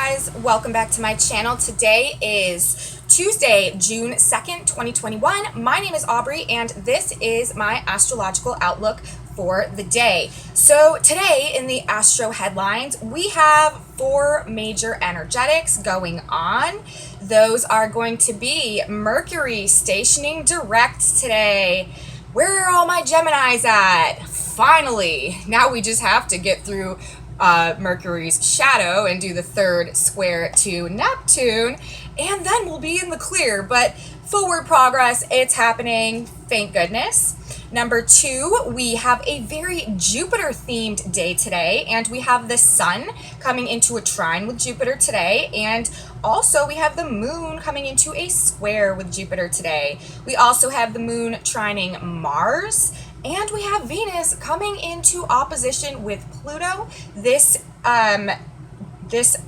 guys, welcome back to my channel. Today is Tuesday, June 2nd, 2021. My name is Aubrey and this is my astrological outlook for the day. So today in the astro headlines, we have 4 major energetics going on. Those are going to be Mercury stationing direct today. Where are all my Geminis at? Finally, now we just have to get through Mercury's shadow and do the 3rd square to Neptune, and then we'll be in the clear. But forward progress, it's happening, thank goodness. Number 2, we have a very Jupiter themed day today, and we have the sun coming into a trine with Jupiter today, and also we have the moon coming into a square with Jupiter today. We also have the moon trining Mars, and we have Venus coming into opposition with Pluto. This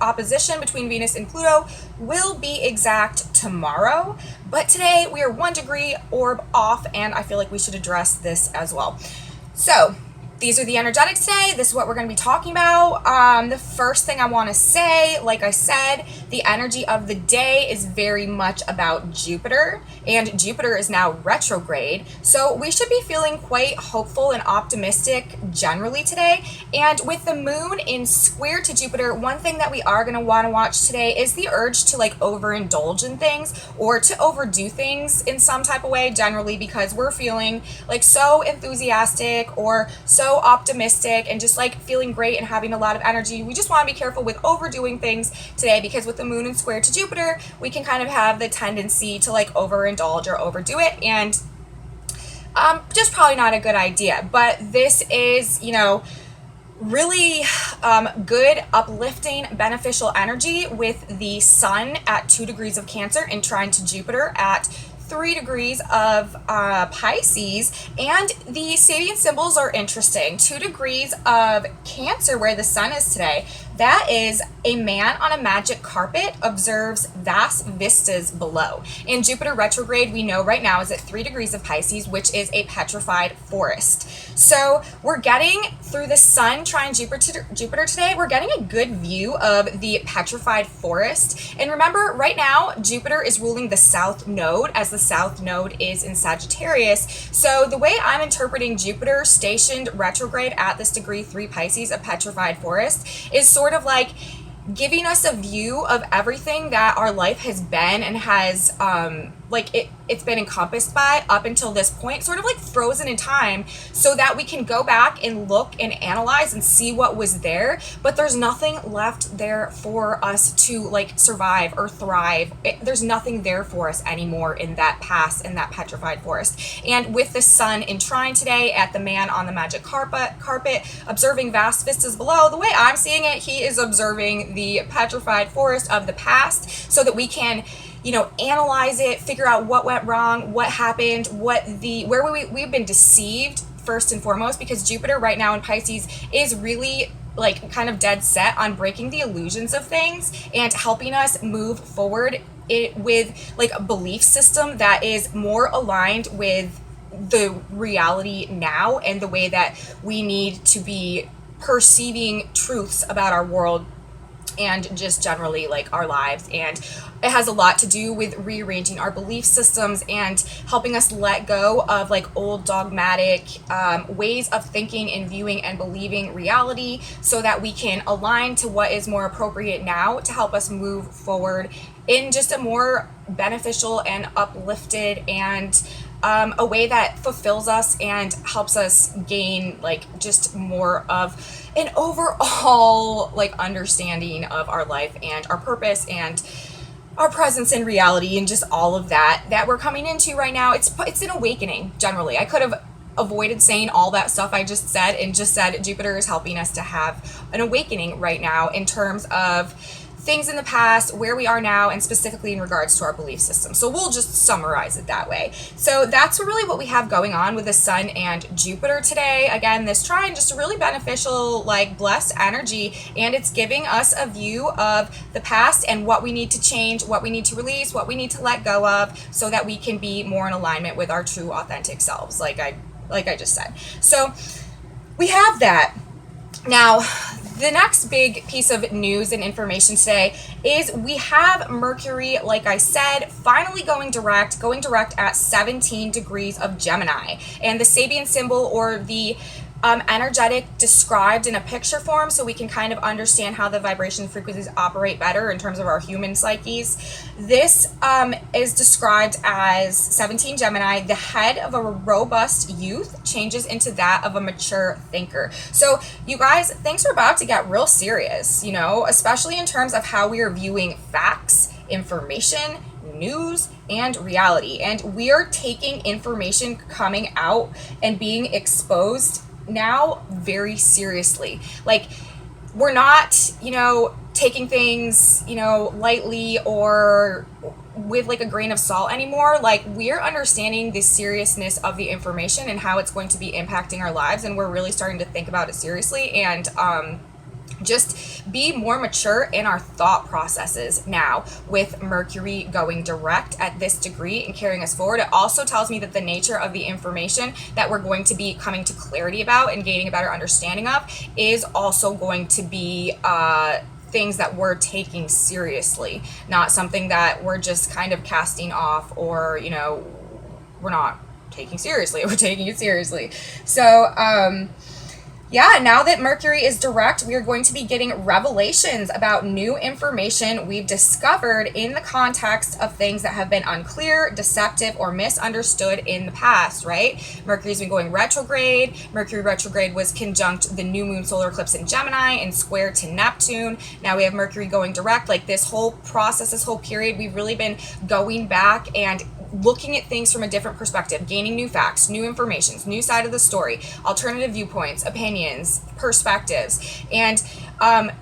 opposition between Venus and Pluto will be exact tomorrow, but today we are 1 degree orb off, and I feel like we should address this as well. So these are the energetics today. This is what we're going to be talking about. The first thing I want to say, like I said, the energy of the day is very much about Jupiter, and Jupiter is now retrograde. So we should be feeling quite hopeful and optimistic generally today. And with the moon in square to Jupiter, one thing that we are going to want to watch today is the urge to like overindulge in things or to overdo things in some type of way generally, because we're feeling like so enthusiastic or so optimistic and just like feeling great and having a lot of energy. We just want to be careful with overdoing things today, because with the moon in square to Jupiter, we can kind of have the tendency to like overindulge or overdo it, and just probably not a good idea. But this is, you know, really good, uplifting, beneficial energy with the sun at 2 degrees of Cancer and trine to Jupiter at 3 degrees of Pisces, and the Sabian symbols are interesting. 2 degrees of Cancer, where the sun is today, that is a man on a magic carpet observes vast vistas below. In Jupiter retrograde, we know right now is at 3 degrees of Pisces, which is a petrified forest. So we're getting, through the sun trine Jupiter today, we're getting a good view of the petrified forest. And remember, right now, Jupiter is ruling the south node, as the south node is in Sagittarius. So the way I'm interpreting Jupiter stationed retrograde at this degree 3 Pisces, a petrified forest, is sort of like giving us a view of everything that our life has been and has it's been encompassed by up until this point, sort of like frozen in time, so that we can go back and look and analyze and see what was there, but there's nothing left there for us to like survive or thrive. There's nothing there for us anymore in that past, in that petrified forest. And with the sun in trine today at the man on the magic carpet observing vast vistas below, the way I'm seeing it, he is observing the petrified forest of the past, so that we can, you know, analyze it, figure out what went wrong, what happened, where we've been deceived first and foremost, because Jupiter right now in Pisces is really like kind of dead set on breaking the illusions of things and helping us move forward with like a belief system that is more aligned with the reality now and the way that we need to be perceiving truths about our world and just generally like our lives. And it has a lot to do with rearranging our belief systems and helping us let go of like old dogmatic ways of thinking and viewing and believing reality, so that we can align to what is more appropriate now to help us move forward in just a more beneficial and uplifted and a way that fulfills us and helps us gain like just more of an overall like understanding of our life and our purpose and our presence in reality, and just all of that we're coming into right now. It's an awakening generally. I could have avoided saying all that stuff I just said and just said Jupiter is helping us to have an awakening right now in terms of things in the past, where we are now, and specifically in regards to our belief system. So we'll just summarize it that way. So that's really what we have going on with the sun and Jupiter today. Again, this trine, just a really beneficial, like blessed energy, and it's giving us a view of the past and what we need to change, what we need to release, what we need to let go of, so that we can be more in alignment with our true authentic selves, like I just said. So we have that. Now, The next big piece of news and information today is we have Mercury, like I said, finally going direct at 17 degrees of Gemini. And the Sabian symbol, or the energetic described in a picture form, so we can kind of understand how the vibration frequencies operate better in terms of our human psyches. This is described as 17 Gemini. The head of a robust youth changes into that of a mature thinker. So you guys, things are about to get real serious, you know, especially in terms of how we are viewing facts, information, news, and reality. And we are taking information coming out and being exposed now very seriously. Like, we're not, you know, taking things, you know, lightly or with like a grain of salt anymore. Like, we're understanding the seriousness of the information and how it's going to be impacting our lives, and we're really starting to think about it seriously and just be more mature in our thought processes now with Mercury going direct at this degree and carrying us forward. It also tells me that the nature of the information that we're going to be coming to clarity about and gaining a better understanding of is also going to be things that we're taking seriously, not something that we're just kind of casting off, or, you know, we're not taking seriously. We're taking it seriously. So, yeah, now that Mercury is direct, we are going to be getting revelations about new information we've discovered in the context of things that have been unclear, deceptive, or misunderstood in the past, right? Mercury's been going retrograde. Mercury retrograde was conjunct the new moon solar eclipse in Gemini and square to Neptune. Now we have Mercury going direct. Like, this whole process, this whole period, we've really been going back and looking at things from a different perspective, gaining new facts, new information, new side of the story, alternative viewpoints, opinions, perspectives. And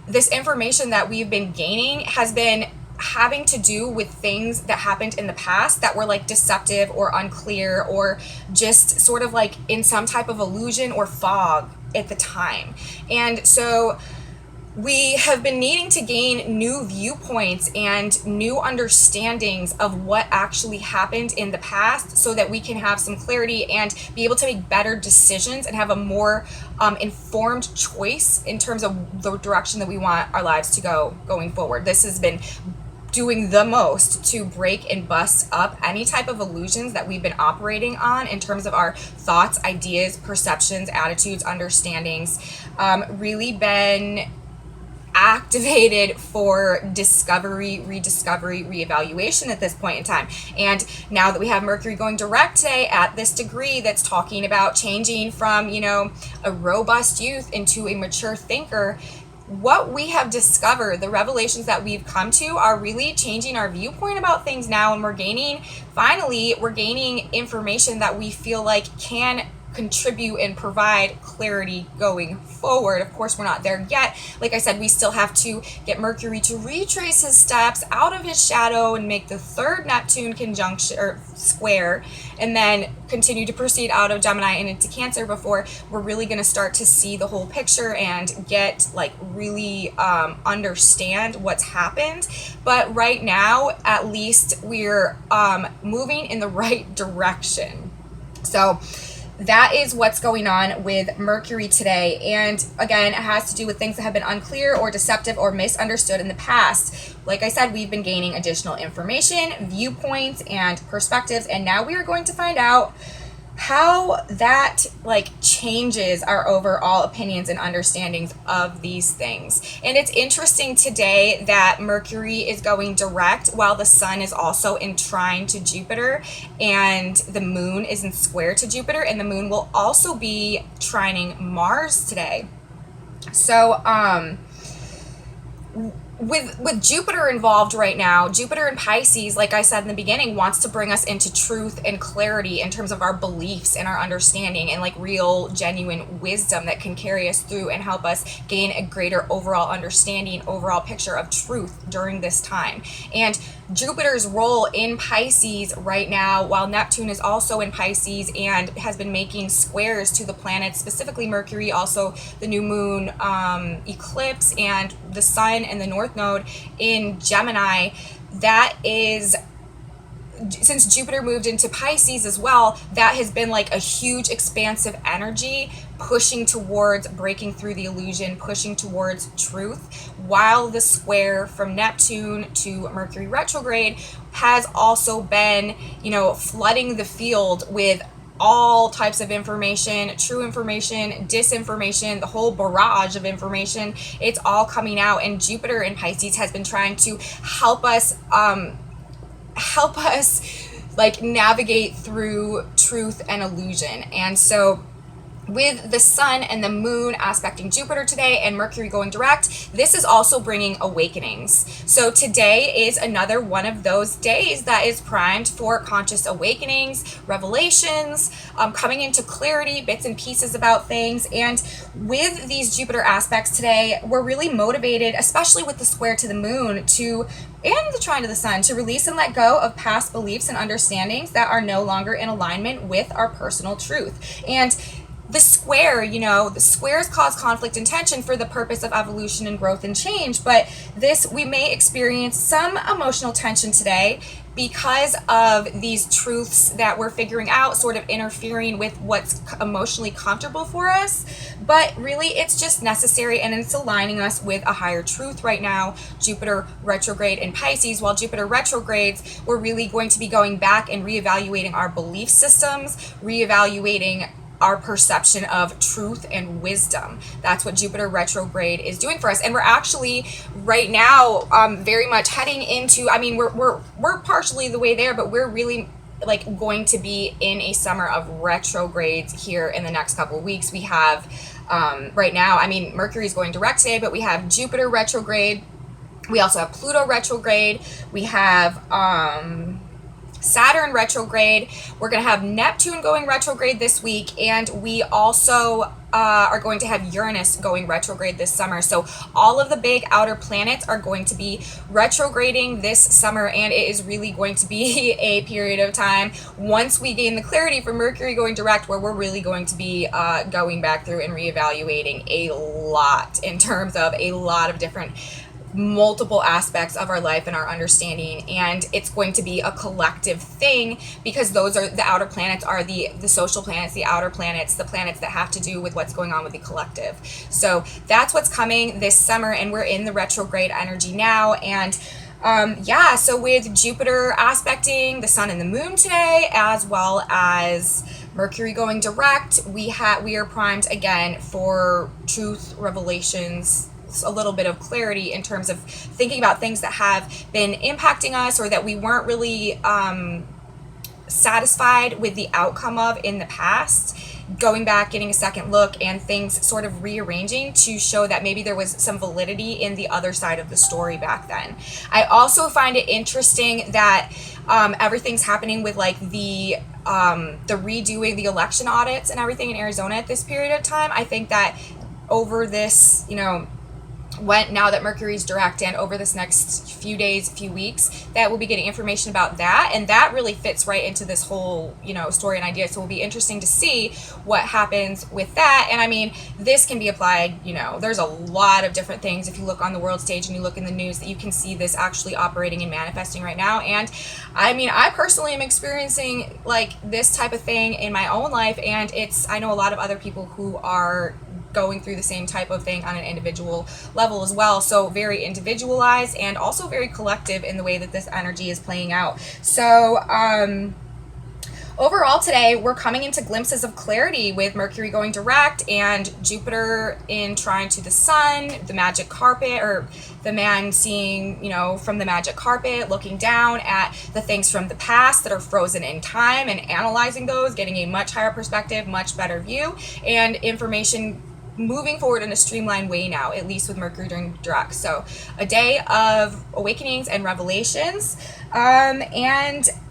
this information that we've been gaining has been having to do with things that happened in the past that were like deceptive or unclear, or just sort of like in some type of illusion or fog at the time. And so we have been needing to gain new viewpoints and new understandings of what actually happened in the past, so that we can have some clarity and be able to make better decisions and have a more informed choice in terms of the direction that we want our lives to go going forward. This has been doing the most to break and bust up any type of illusions that we've been operating on in terms of our thoughts, ideas, perceptions, attitudes, understandings. Really been activated for discovery, rediscovery, reevaluation at this point in time. And now that we have Mercury going direct today at this degree, that's talking about changing from, you know, a robust youth into a mature thinker, what we have discovered, the revelations that we've come to, are really changing our viewpoint about things now. And we're gaining information that we feel like can contribute and provide clarity going forward. Of course, we're not there yet. Like I said, we still have to get Mercury to retrace his steps out of his shadow and make the third Neptune conjunction or square, and then continue to proceed out of Gemini and into Cancer before we're really going to start to see the whole picture and get like really understand what's happened. But right now, at least, we're moving in the right direction. So that is what's going on with Mercury today. And again, it has to do with things that have been unclear or deceptive or misunderstood in the past. Like I said, we've been gaining additional information, viewpoints, and perspectives. And now we are going to find out how that like changes our overall opinions and understandings of these things. And it's interesting today that Mercury is going direct while the sun is also in trine to Jupiter, and the moon is in square to Jupiter, and the moon will also be trining Mars today. So with Jupiter involved right now, Jupiter in Pisces, like I said in the beginning, wants to bring us into truth and clarity in terms of our beliefs and our understanding, and like real, genuine wisdom that can carry us through and help us gain a greater overall understanding, overall picture of truth during this time. And Jupiter's role in Pisces right now, while Neptune is also in Pisces and has been making squares to the planets, specifically Mercury, also the new moon eclipse, and the sun and the North Node in Gemini, that is since Jupiter moved into Pisces as well, that has been like a huge expansive energy pushing towards breaking through the illusion, pushing towards truth, while the square from Neptune to Mercury retrograde has also been, flooding the field with all types of information, true information, disinformation, the whole barrage of information. It's all coming out, and Jupiter in Pisces has been trying to help us like navigate through truth and illusion. And so with the sun and the moon aspecting Jupiter today and Mercury going direct, this is also bringing awakenings. So today is another one of those days that is primed for conscious awakenings, revelations, coming into clarity, bits and pieces about things. And with these Jupiter aspects today, we're really motivated, especially with the square to the moon, and the trine to the sun, to release and let go of past beliefs and understandings that are no longer in alignment with our personal truth. And the squares cause conflict and tension for the purpose of evolution and growth and change, but we may experience some emotional tension today because of these truths that we're figuring out sort of interfering with what's emotionally comfortable for us. But really, it's just necessary, and it's aligning us with a higher truth right now. Jupiter retrograde in Pisces, while Jupiter retrogrades, we're really going to be going back and reevaluating our belief systems, reevaluating our perception of truth and wisdom. That's what Jupiter retrograde is doing for us. And we're actually right now very much heading into, we're partially the way there, but we're really like going to be in a summer of retrogrades here in the next couple of weeks. We have right now, Mercury is going direct today, but we have Jupiter retrograde. We also have Pluto retrograde. We have Saturn retrograde. We're going to have Neptune going retrograde this week, and we also are going to have Uranus going retrograde this summer. So all of the big outer planets are going to be retrograding this summer, and it is really going to be a period of time once we gain the clarity from Mercury going direct, where we're really going to be going back through and reevaluating a lot in terms of a lot of different multiple aspects of our life and our understanding. And it's going to be a collective thing, because those are the outer planets, are the social planets, the outer planets, the planets that have to do with what's going on with the collective. So that's what's coming this summer, and we're in the retrograde energy now. And so with Jupiter aspecting the sun and the moon today, as well as Mercury going direct, we are primed again for truth, revelations, a little bit of clarity in terms of thinking about things that have been impacting us, or that we weren't really satisfied with the outcome of in the past. Going back, getting a second look, and things sort of rearranging to show that maybe there was some validity in the other side of the story back then. I also find it interesting that everything's happening with like the redoing the election audits and everything in Arizona at this period of time. I think that over this, now that Mercury's direct, and over this next few days, few weeks, that we'll be getting information about that, and that really fits right into this whole story and idea. So it'll be interesting to see what happens with that. And this can be applied, there's a lot of different things. If you look on the world stage and you look in the news, that you can see this actually operating and manifesting right now. And I personally am experiencing like this type of thing in my own life, and I know a lot of other people who are going through the same type of thing on an individual level as well. So very individualized, and also very collective in the way that this energy is playing out. So overall today, we're coming into glimpses of clarity with Mercury going direct and Jupiter in trine to the sun, the magic carpet, or the man seeing, from the magic carpet, looking down at the things from the past that are frozen in time and analyzing those, getting a much higher perspective, much better view, and information moving forward in a streamlined way now, at least with Mercury during direct. So a day of awakenings and revelations. And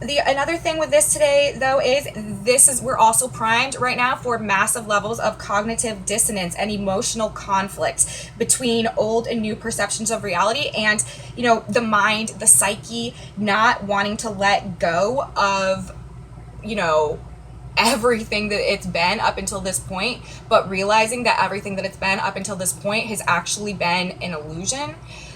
another thing with this today, though, is we're also primed right now for massive levels of cognitive dissonance and emotional conflict between old and new perceptions of reality, and the mind, the psyche, not wanting to let go of everything that it's been up until this point, but realizing that everything that it's been up until this point has actually been an illusion.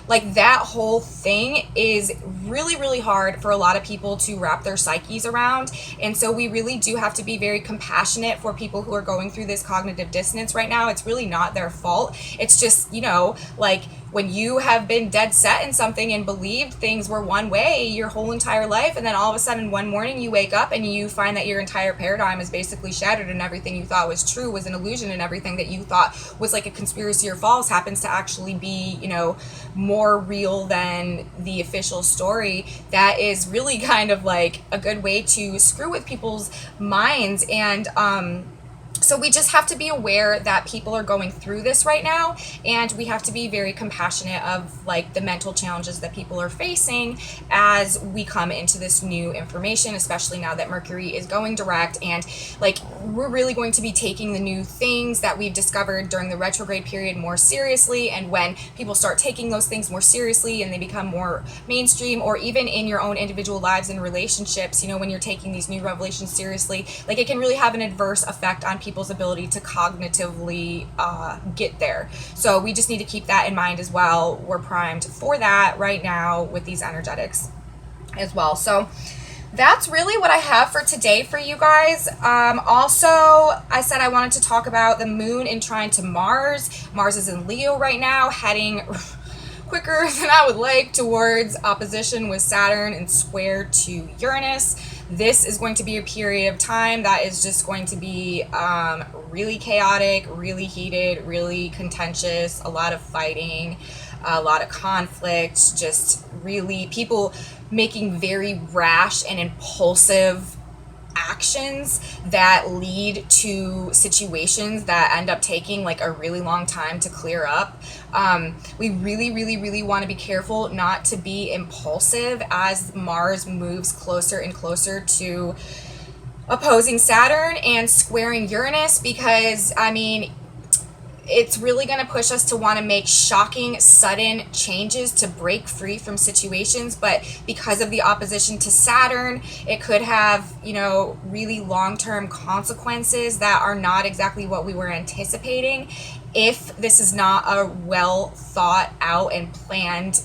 Like, that whole thing is really, really hard for a lot of people to wrap their psyches around. And so we really do have to be very compassionate for people who are going through this cognitive dissonance right now. It's really not their fault. It's just, you know, like, when you have been dead set in something and believed things were one way your whole entire life, and then all of a sudden one morning you wake up and you find that your entire paradigm is basically shattered, and everything you thought was true was an illusion, and everything that you thought was like a conspiracy or false happens to actually be, you know, more real than the official story. That is really kind of like a good way to screw with people's minds. And so we just have to be aware that people are going through this right now, and we have to be very compassionate of like the mental challenges that people are facing as we come into this new information, especially now that Mercury is going direct. And like, we're really going to be taking the new things that we've discovered during the retrograde period more seriously. And when people start taking those things more seriously and they become more mainstream, or even in your own individual lives and relationships, you know, when you're taking these new revelations seriously, like, it can really have an adverse effect on people's ability to cognitively get there. So we just need to keep that in mind as well. We're primed for that right now with these energetics as well. So that's really what I have for today for you guys. Also, I said I wanted to talk about the moon in trine to Mars. Mars is in Leo right now, heading quicker than I would like towards opposition with Saturn and square to Uranus. This is going to be a period of time that is just going to be really chaotic, really heated, really contentious, a lot of fighting, a lot of conflict, just really people making very rash and impulsive actions that lead to situations that end up taking like a really long time to clear up. We really want to be careful not to be impulsive as Mars moves closer and closer to opposing Saturn and squaring Uranus, because I mean, it's really going to push us to want to make shocking, sudden changes to break free from situations. But because of the opposition to Saturn, it could have, you know, really long-term consequences that are not exactly what we were anticipating if this is not a well thought out and planned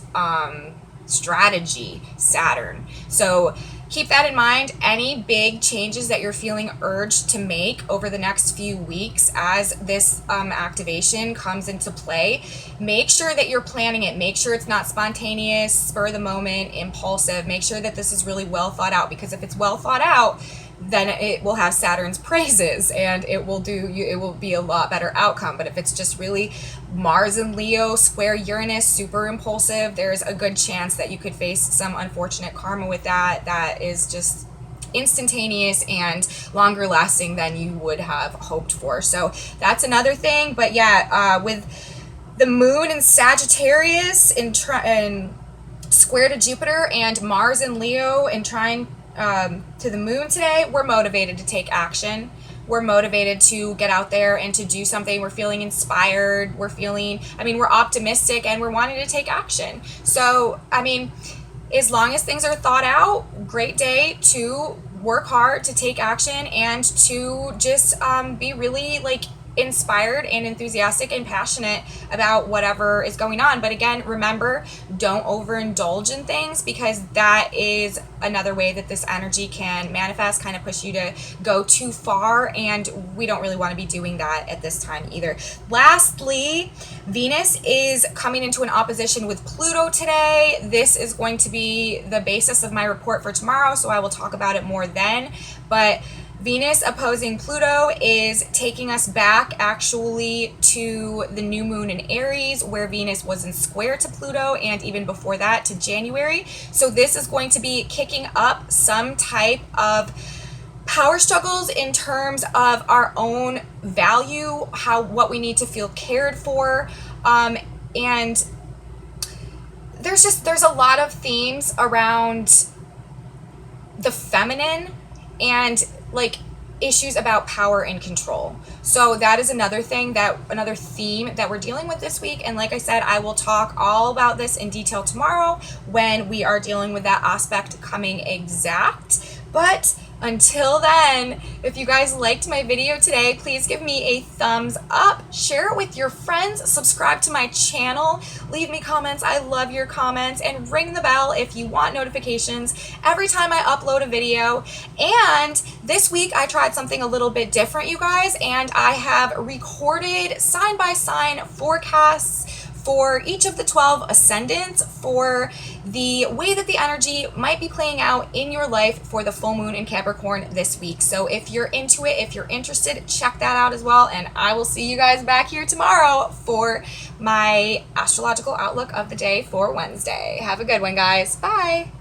strategy, Saturn. So keep that in mind. Any big changes that you're feeling urged to make over the next few weeks as this activation comes into play, make sure that you're planning it. Make sure it's not spontaneous, spur of the moment, impulsive. Make sure that this is really well thought out, because if it's well thought out, then it will have Saturn's praises and it will be a lot better outcome. But if it's just really Mars and Leo square Uranus, super impulsive, there's a good chance that you could face some unfortunate karma with that is just instantaneous and longer lasting than you would have hoped for. So that's another thing. But yeah, with the moon in Sagittarius in square to Jupiter, and Mars and Leo in trine to the moon today, we're motivated to take action. We're motivated to get out there and to do something. We're feeling inspired. We're optimistic, and we're wanting to take action. So, I mean, as long as things are thought out, great day to work hard, to take action, and to just be really like inspired and enthusiastic and passionate about whatever is going on. But again, remember, don't overindulge in things, because that is another way that this energy can manifest, kind of push you to go too far, and we don't really want to be doing that at this time either. Lastly, Venus is coming into an opposition with Pluto today. This is going to be the basis of my report for tomorrow, so I will talk about it more then. But Venus opposing Pluto is taking us back actually to the new moon in Aries, where Venus was in square to Pluto, and even before that to January. So this is going to be kicking up some type of power struggles in terms of our own value, what we need to feel cared for, and there's a lot of themes around the feminine and like issues about power and control. So that is another theme that we're dealing with this week. And like I said, I will talk all about this in detail tomorrow when we are dealing with that aspect coming exact. But Until then, if you guys liked my video today, please give me a thumbs up, share it with your friends, subscribe to my channel, leave me comments. I love your comments, and ring the bell if you want notifications every time I upload a video. And this week I tried something a little bit different, you guys, and I have recorded sign by sign forecasts for each of the 12 ascendants for the way that the energy might be playing out in your life for the full moon in Capricorn this week. So if you're into it, if you're interested, check that out as well. And I will see you guys back here tomorrow for my astrological outlook of the day for Wednesday. Have a good one, guys. Bye.